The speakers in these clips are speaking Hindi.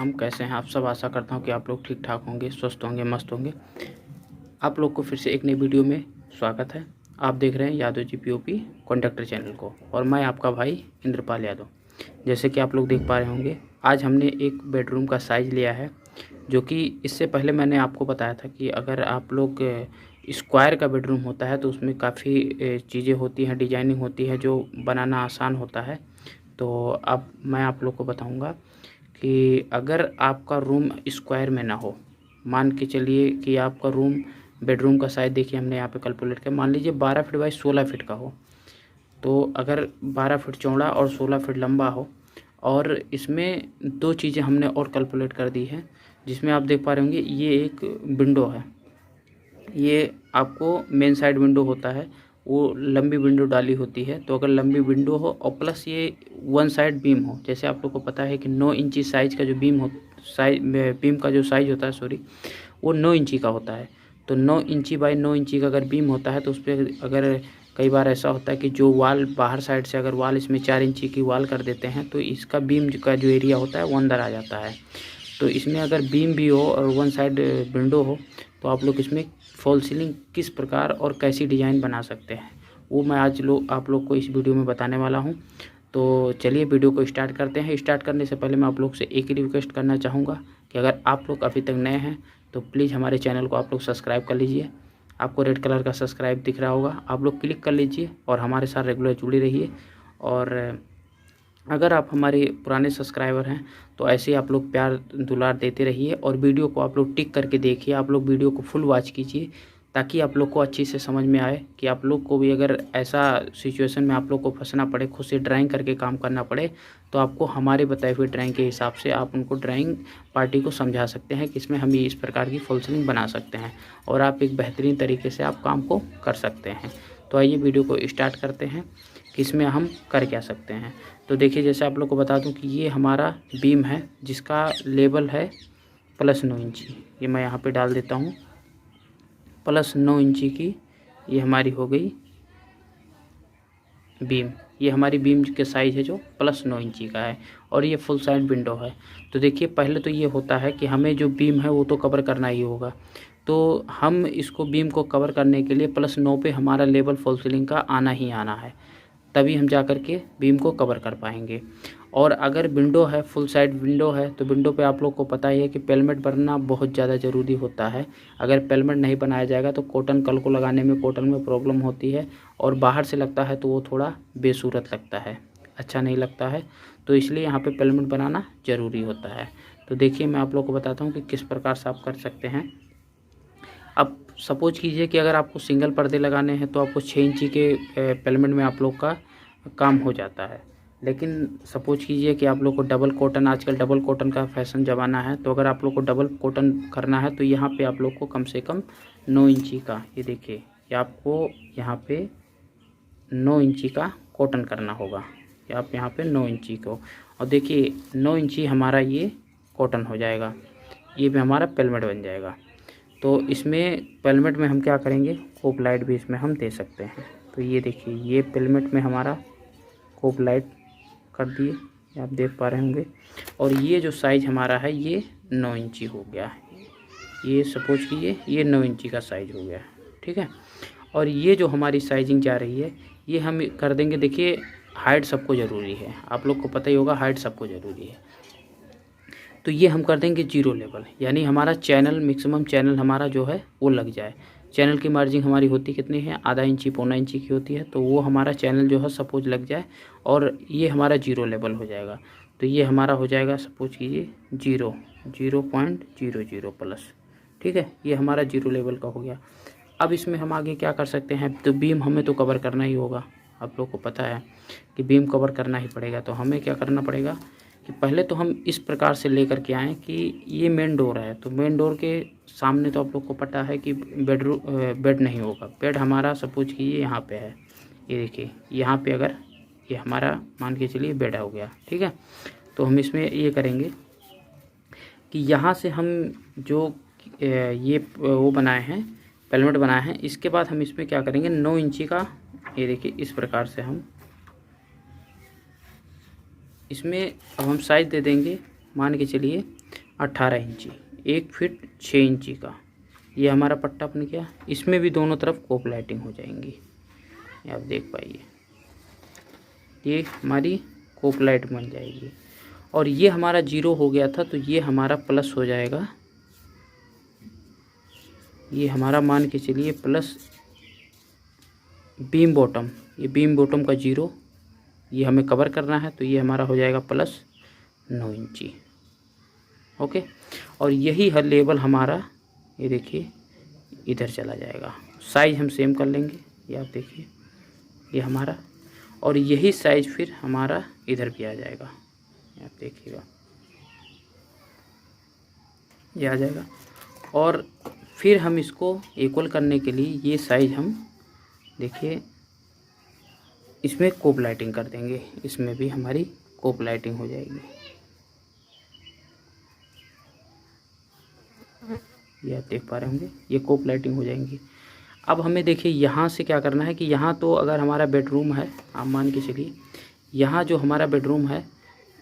राम। कैसे हैं आप सब? आशा करता हूं कि आप लोग ठीक ठाक होंगे, स्वस्थ होंगे, मस्त होंगे। आप लोग को फिर से एक नई वीडियो में स्वागत है। आप देख रहे हैं Yadav ji POP contractor channel को, और मैं आपका भाई इंद्रपाल यादव। जैसे कि आप लोग देख पा रहे होंगे, आज हमने एक बेडरूम का साइज़ लिया है, जो कि इससे पहले मैंने आपको बताया था कि अगर आप लोग स्क्वायर का बेडरूम होता है तो उसमें काफ़ी चीज़ें होती हैं, डिजाइनिंग होती है, जो बनाना आसान होता है। तो अब मैं आप लोग को बताऊंगा कि अगर आपका रूम स्क्वायर में ना हो, मान के चलिए कि आपका रूम बेडरूम का साइज़ देखिए, हमने यहाँ पे कैलकुलेट किया, मान लीजिए 12 फीट बाई 16 फीट का हो। तो अगर 12 फीट चौड़ा और 16 फीट लंबा हो, और इसमें दो चीज़ें हमने और कैलकुलेट कर दी है, जिसमें आप देख पा रहे होंगे ये एक विंडो है। ये आपको मेन साइड विंडो होता है, वो लंबी विंडो डाली होती है। तो अगर लंबी विंडो हो और प्लस ये वन साइड बीम हो, जैसे आप लोग को पता है कि 9 इंची साइज़ का जो बीम हो, बीम का जो साइज़ होता है, सॉरी, वो 9 इंची का होता है। तो 9 इंची बाई 9 इंची का अगर बीम होता है तो उस पर अगर कई बार ऐसा होता है कि जो वाल बाहर साइड से अगर वाल इसमें 4 इंची की वाल कर देते हैं तो इसका बीम का जो एरिया होता है वो अंदर आ जाता है। तो इसमें अगर बीम भी हो और वन साइड विंडो हो तो आप लोग इसमें फॉल सीलिंग किस प्रकार और कैसी डिज़ाइन बना सकते हैं, वो मैं आज आप लोग को इस वीडियो में बताने वाला हूं। तो चलिए वीडियो को स्टार्ट करते हैं। स्टार्ट करने से पहले मैं आप लोग से एक ही रिक्वेस्ट करना चाहूँगा कि अगर आप लोग अभी तक नए हैं तो प्लीज़ हमारे चैनल को आप लोग सब्सक्राइब कर लीजिए। आपको रेड कलर का सब्सक्राइब दिख रहा होगा, आप लोग क्लिक कर लीजिए और हमारे साथ रेगुलर जुड़े रहिए। और अगर आप हमारे पुराने सब्सक्राइबर हैं तो ऐसे ही आप लोग प्यार दुलार देते रहिए, और वीडियो को आप लोग टिक करके देखिए। आप लोग वीडियो को फुल वॉच कीजिए ताकि आप लोग को अच्छी से समझ में आए कि आप लोग को भी अगर ऐसा सिचुएशन में आप लोग को फंसना पड़े, खुद से ड्राइंग करके काम करना पड़े, तो आपको हमारे बताए हुए ड्राइंग के हिसाब से आप उनको ड्राइंग पार्टी को समझा सकते हैं कि इसमें हम ये इस प्रकार की फॉल सीलिंग बना सकते हैं, और आप एक बेहतरीन तरीके से आप काम को कर सकते हैं। तो आइए वीडियो को स्टार्ट करते हैं कि इसमें हम कर क्या सकते हैं। तो देखिए, जैसे आप लोग को बता दूं कि ये हमारा बीम है जिसका लेवल है +9 इंची। ये मैं यहाँ पे डाल देता हूँ, +9 इंची की ये हमारी हो गई बीम। ये हमारी बीम के साइज़ है जो +9 इंची का है, और ये फुल साइड विंडो है। तो देखिए, पहले तो ये होता है कि हमें जो बीम है वो तो कवर करना ही होगा। तो हम इसको बीम को कवर करने के लिए +9 पे हमारा लेवल फॉल सीलिंग का आना ही आना है, तभी हम जा कर के बीम को कवर कर पाएंगे। और अगर विंडो है, फुल साइड विंडो है, तो विंडो पे आप लोग को पता ही है कि पेलमेट बनना बहुत ज़्यादा ज़रूरी होता है। अगर पेलमेट नहीं बनाया जाएगा तो कॉटन कल को लगाने में कॉटन में प्रॉब्लम होती है, और बाहर से लगता है तो वो थोड़ा बेसूरत लगता है, अच्छा नहीं लगता है। तो इसलिए यहाँ पे पेलमेट बनाना ज़रूरी होता है। तो देखिए, मैं आप लोग को बताता हूँ कि किस प्रकार से आप कर सकते हैं। अब सपोज कीजिए कि अगर आपको सिंगल पर्दे लगाने हैं तो आपको 6 इंची के पेलमेंट में आप लोग का काम हो जाता है। लेकिन सपोज कीजिए कि आप लोग को डबल कॉटन, आजकल डबल कॉटन का फैशन ज़माना है, तो अगर आप लोग को डबल कॉटन करना है तो यहाँ पे आप लोग को कम से कम 9 इंची का, ये देखिए, ये आपको यहाँ पे 9 इंची का कॉटन करना होगा। ये आप यहाँ पे 9 इंची को, और देखिए 9 इंची हमारा ये कॉटन हो जाएगा, ये भी हमारा पेलमेट बन जाएगा। तो इसमें पेलमेट में हम क्या करेंगे, कोप लाइट भी इसमें हम दे सकते हैं। तो ये देखिए, ये पेलमेट में हमारा कोप लाइट कर दिए, ये आप देख पा रहे होंगे। और ये जो साइज़ हमारा है ये 9 इंची हो गया है। ये सपोज कीजिए ये 9 इंची का साइज़ हो गया, ठीक है। और ये जो हमारी साइजिंग जा रही है ये हम कर देंगे। देखिए, हाइट सबको ज़रूरी है, आप लोग को पता ही होगा, हाइट सबको ज़रूरी है। तो ये हम कर देंगे 0 लेवल, यानी हमारा चैनल मैक्सिमम चैनल हमारा जो है वो लग जाए। चैनल की मार्जिंग हमारी होती कितनी है, आधा इंची पौना इंची की होती है, तो वो हमारा चैनल जो है सपोज लग जाए, और ये हमारा 0 लेवल हो जाएगा। तो ये हमारा हो जाएगा सपोज कीजिए 0.00 प्लस, ठीक है। ये हमारा 0 लेवल का हो गया। अब इसमें हम आगे क्या कर सकते हैं, तो बीम हमें तो कवर करना ही होगा, आप लोग को पता है कि बीम कवर करना ही पड़ेगा। तो हमें क्या करना पड़ेगा कि पहले तो हम इस प्रकार से लेकर के आएँ कि ये मेन डोर है, तो मेन डोर के सामने तो आप लोग को पता है कि बेड नहीं होगा। बेड हमारा सपोज कीजिए यहाँ पे है, ये देखिए यहाँ पे, अगर ये हमारा मान के चलिए बेड हो गया, ठीक है। तो हम इसमें ये करेंगे कि यहाँ से हम जो ये वो बनाए हैं, पेलमेट बनाए हैं, इसके बाद हम इसमें क्या करेंगे, 9 इंची का, ये देखिए इस प्रकार से हम इसमें अब हम साइज़ दे देंगे, मान के चलिए 18 इंची, 1 फीट 6 इंची का ये हमारा पट्टा अपन किया। इसमें भी दोनों तरफ कोप लाइटिंग हो जाएंगी, ये आप देख पाइए, ये हमारी कोप लाइट बन जाएगी। और ये हमारा 0 हो गया था तो ये हमारा प्लस हो जाएगा, ये हमारा मान के चलिए प्लस बीम बॉटम, ये बीम बॉटम का 0 ये हमें कवर करना है तो ये हमारा हो जाएगा प्लस 9 इंची। ओके, और यही हर लेवल हमारा ये देखिए इधर चला जाएगा। साइज हम सेम कर लेंगे, ये आप देखिए ये हमारा, और यही साइज फिर हमारा इधर भी आ जाएगा, ये आप देखिएगा ये आ जाएगा। और फिर हम इसको इक्वल करने के लिए ये साइज हम देखिए इसमें कोप लाइटिंग कर देंगे, इसमें भी हमारी कोप लाइटिंग हो जाएगी, ये आप देख पा रहे होंगे ये कोप लाइटिंग हो जाएंगी। अब हमें देखिए यहाँ से क्या करना है कि यहाँ तो अगर हमारा बेडरूम है, आप मान के चलिए यहाँ जो हमारा बेडरूम है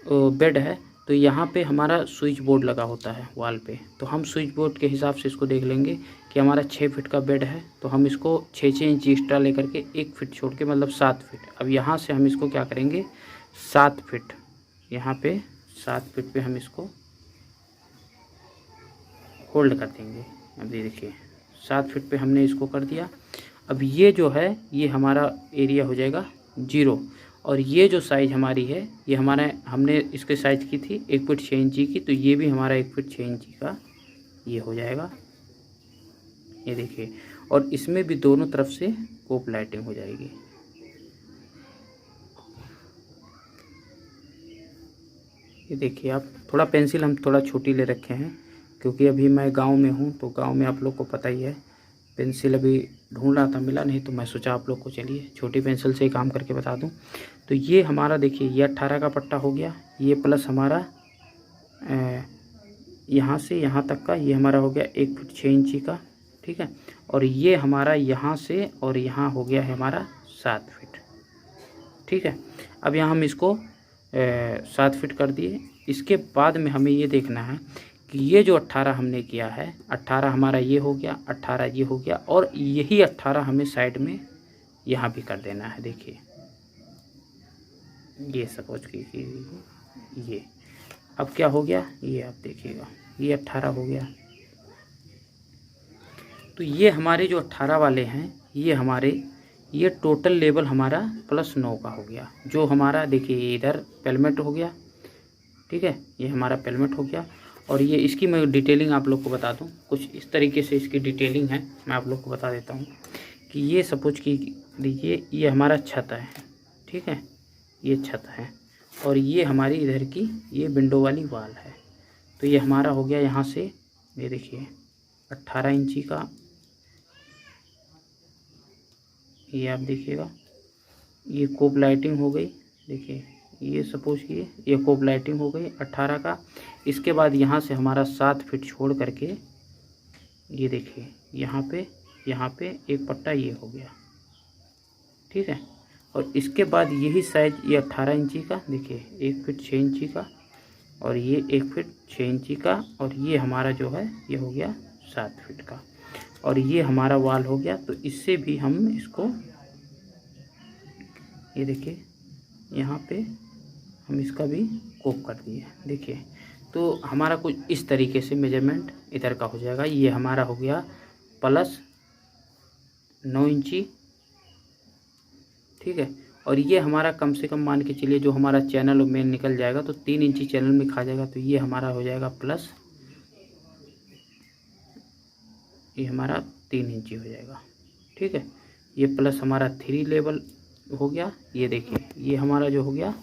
बेड है तो यहाँ पे हमारा स्विच बोर्ड लगा होता है वॉल पे, तो हम स्विच बोर्ड के हिसाब से इसको देख लेंगे कि हमारा 6 फीट का बेड है तो हम इसको 6 इंच एक्स्ट्रा लेकर के 1 फीट छोड़ के मतलब 7 फीट। अब यहाँ से हम इसको क्या करेंगे 7 फीट, यहाँ पे 7 फीट पे हम इसको होल्ड कर देंगे। अब ये देखिए 7 फीट पे हमने इसको कर दिया। अब ये जो है ये हमारा एरिया हो जाएगा 0, और ये जो साइज़ हमारी है ये हमारा हमने इसके साइज़ की थी 1 फीट 6 इंची की, तो ये भी हमारा 1 फीट 6 इंची का ये हो जाएगा, ये देखिए। और इसमें भी दोनों तरफ से कोप लाइटिंग हो जाएगी, ये देखिए आप। थोड़ा पेंसिल हम थोड़ा छोटी ले रखे हैं क्योंकि अभी मैं गांव में हूं, तो गांव में आप लोग को पता ही है पेंसिल अभी ढूंढ रहा था मिला नहीं, तो मैं सोचा आप लोग को चलिए छोटी पेंसिल से ही काम करके बता दूं। तो ये हमारा देखिए ये 18 का पट्टा हो गया, ये प्लस हमारा यहाँ से यहाँ तक का ये हमारा हो गया 1 फीट 6 इंची का, ठीक है। और ये हमारा यहाँ से और यहाँ हो गया है हमारा 7 फीट, ठीक है। अब यहाँ हम इसको 7 फीट कर दिए। इसके बाद में हमें ये देखना है कि ये जो 18 हमने किया है, 18 हमारा ये हो गया, 18 ये हो गया, और यही 18 हमें साइड में यहाँ भी कर देना है। देखिए ये सपोज कीजिए ये अब क्या हो गया, ये आप देखिएगा ये 18 हो गया। तो ये हमारे जो 18 वाले हैं ये हमारे ये टोटल लेवल हमारा प्लस 9 का हो गया। जो हमारा देखिए इधर पेलमेट हो गया, ठीक है, ये हमारा पेलमेट हो गया। और ये इसकी मैं डिटेलिंग आप लोग को बता दूं, कुछ इस तरीके से इसकी डिटेलिंग है, मैं आप लोग को बता देता हूं कि ये सपोज कीजिए ये हमारा छत है, ठीक है, ये छत है, और ये हमारी इधर की ये विंडो वाली वाल है। तो ये हमारा हो गया यहाँ से, ये देखिए 18 इंची का, ये आप देखिएगा ये कोप लाइटिंग हो गई। देखिए ये सपोज किए ये कोप लाइटिंग हो गई 18 का। इसके बाद यहाँ से हमारा 7 फीट छोड़ करके ये देखिए यहाँ पे एक पट्टा ये हो गया, ठीक है। और इसके बाद यही साइज ये 18 इंची का, देखिए 1 फीट 6 इंची का, और ये 1 फीट 6 इंची का, और ये हमारा जो है ये हो गया 7 फीट का, और ये हमारा वाल हो गया। तो इससे भी हम इसको ये देखिए यहाँ पे हम इसका भी कोप कर दिए, देखिए। तो हमारा कुछ इस तरीके से मेजरमेंट इधर का हो जाएगा। ये हमारा हो गया प्लस 9 इंची, ठीक है। और ये हमारा कम से कम मान के चलिए जो हमारा चैनल में निकल जाएगा तो 3 इंची चैनल में खा जाएगा, तो ये हमारा हो जाएगा प्लस, ये हमारा 3 इंची हो जाएगा, ठीक है। ये प्लस हमारा 3 लेवल हो गया, ये देखिए ये हमारा जो हो गया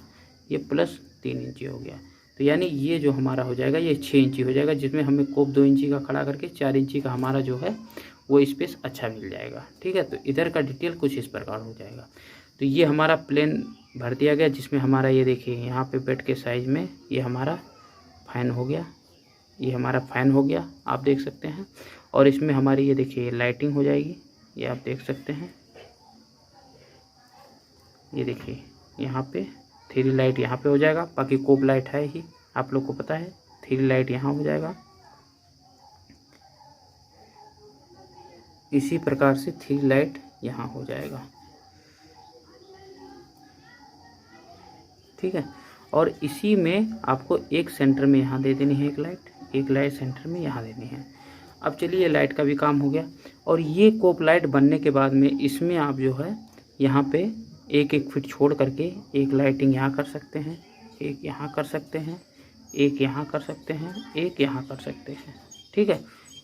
ये प्लस 3 इंची हो गया। तो यानी ये जो हमारा हो जाएगा ये 6 इंची हो जाएगा, जिसमें हमें कोप 2 इंची का खड़ा करके 4 इंची का हमारा जो है वो स्पेस अच्छा मिल जाएगा, ठीक है। तो इधर का डिटेल कुछ इस प्रकार हो जाएगा। तो ये हमारा प्लेन भर दिया गया, जिसमें हमारा ये देखिए यहाँ पे बेड के साइज़ में ये हमारा फैन हो गया, ये हमारा फैन हो गया, आप देख सकते हैं। और इसमें हमारी ये देखिए लाइटिंग हो जाएगी, ये आप देख सकते हैं, ये देखिए यहाँ पे 3 लाइट यहाँ पे हो जाएगा। बाकी कोप लाइट है ही, आप लोग को पता है 3 लाइट यहाँ हो जाएगा। इसी प्रकार से 3 लाइट यहाँ हो जाएगा, ठीक है। और इसी में आपको एक सेंटर में यहाँ दे देनी है एक लाइट सेंटर में यहाँ देनी है। अब चलिए लाइट का भी काम हो गया। और ये कोप लाइट बनने के बाद में इसमें आप जो है यहाँ पे 1-1 फीट छोड़ करके एक लाइटिंग यहाँ कर सकते हैं, एक यहाँ कर सकते हैं, एक यहाँ कर सकते हैं, एक यहाँ कर सकते हैं, ठीक है।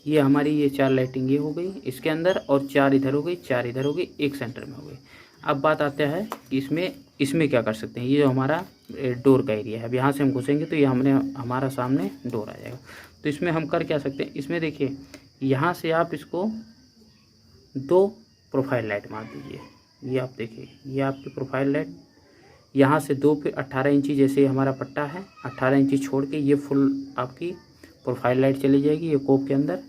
ये हमारी ये 4 लाइटिंग ये हो गई इसके अंदर, और 4 इधर हो गई, 4 इधर हो गई, एक सेंटर में हो गई। अब बात आता है कि इसमें क्या कर सकते हैं। ये जो हमारा डोर का एरिया है, अब यहाँ से हम घुसेंगे तो ये हमारा सामने डोर आ जाएगा। तो इसमें हम कर क्या सकते हैं, इसमें देखिए यहाँ से आप इसको 2 प्रोफाइल लाइट मार दीजिए। ये आप देखिए, ये आपकी प्रोफाइल लाइट यहाँ से 2 फिर 18 इंची, जैसे हमारा पट्टा है 18 इंची छोड़ के ये फुल आपकी प्रोफाइल लाइट चली जाएगी ये कोप के अंदर।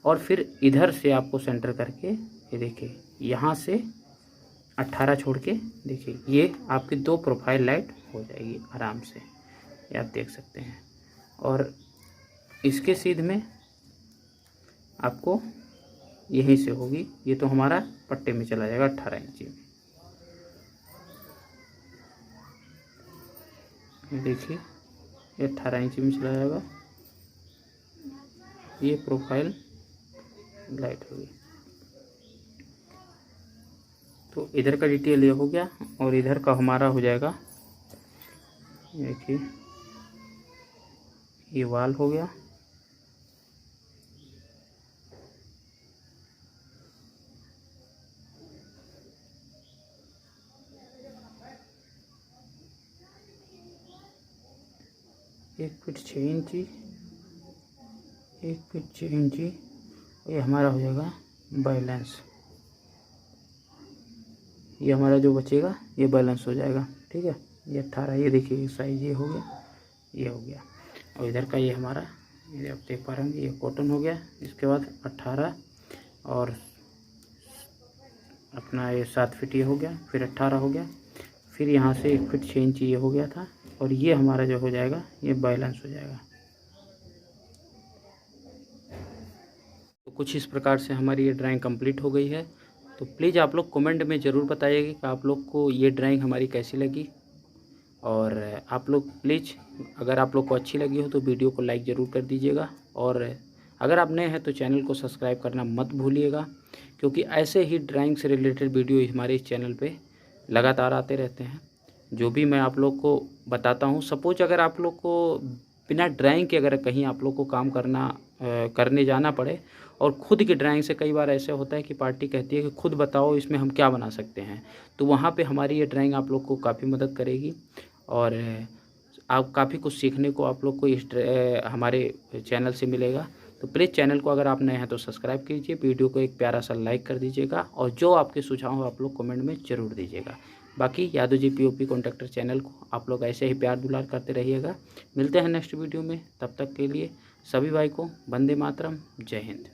और फिर इधर से आपको सेंटर करके ये देखिए यहाँ से 18 छोड़ के देखिए ये आपकी 2 प्रोफाइल लाइट हो जाएगी आराम से, ये आप देख सकते हैं। और इसके सीध में आपको यहीं से होगी, ये तो हमारा पट्टे में चला जाएगा 18 इंची में। देखिए ये 18 इंची में चला जाएगा, ये प्रोफाइल लाइट होगी। तो इधर का डिटेल ये हो गया, और इधर का हमारा हो जाएगा, देखिए ये वाल हो गया, एक फीट 6 इंची, 1 फीट 6 इंची, ये हमारा हो जाएगा बैलेंस। ये हमारा जो बचेगा ये बैलेंस हो जाएगा, ठीक है। ये 18, ये देखिए साइज ये हो गया, ये हो गया। और इधर का ये हमारा, ये आप देख पा रहे होंगे, ये कॉटन हो गया। इसके बाद 18 और अपना ये 7 फीट ये हो गया, फिर 18 हो गया, फिर यहाँ से 1 फीट 6 इंची ये हो गया था, और ये हमारा जो हो जाएगा ये बैलेंस हो जाएगा। तो कुछ इस प्रकार से हमारी ये ड्राइंग कंप्लीट हो गई है। तो प्लीज़ आप लोग कमेंट में ज़रूर बताइएगा कि आप लोग को ये ड्राइंग हमारी कैसी लगी। और आप लोग प्लीज़ अगर आप लोग को अच्छी लगी हो तो वीडियो को लाइक ज़रूर कर दीजिएगा। और अगर आप नए हैं तो चैनल को सब्सक्राइब करना मत भूलिएगा, क्योंकि ऐसे ही ड्राइंग से रिलेटेड वीडियो हमारे इस चैनल पे लगातार आते रहते हैं। जो भी मैं आप लोग को बताता हूँ, सपोज अगर आप लोग को बिना ड्राइंग के अगर कहीं आप लोग को काम करने जाना पड़े, और ख़ुद की ड्राइंग से कई बार ऐसे होता है कि पार्टी कहती है कि खुद बताओ इसमें हम क्या बना सकते हैं, तो वहाँ पे हमारी ये ड्राइंग आप लोग को काफ़ी मदद करेगी। और आप काफ़ी कुछ सीखने को आप लोग को इस हमारे चैनल से मिलेगा। तो प्लीज़ चैनल को अगर आप नए हैं तो सब्सक्राइब कीजिए, वीडियो को एक प्यारा सा लाइक कर दीजिएगा, और जो आपके सुझाव हो आप लोग कमेंट में ज़रूर दीजिएगा। बाकी Yadav ji POP contractor channel को आप लोग ऐसे ही प्यार दुलार करते रहिएगा। मिलते हैं नेक्स्ट वीडियो में, तब तक के लिए सभी भाई को वंदे मातरम, जय हिंद।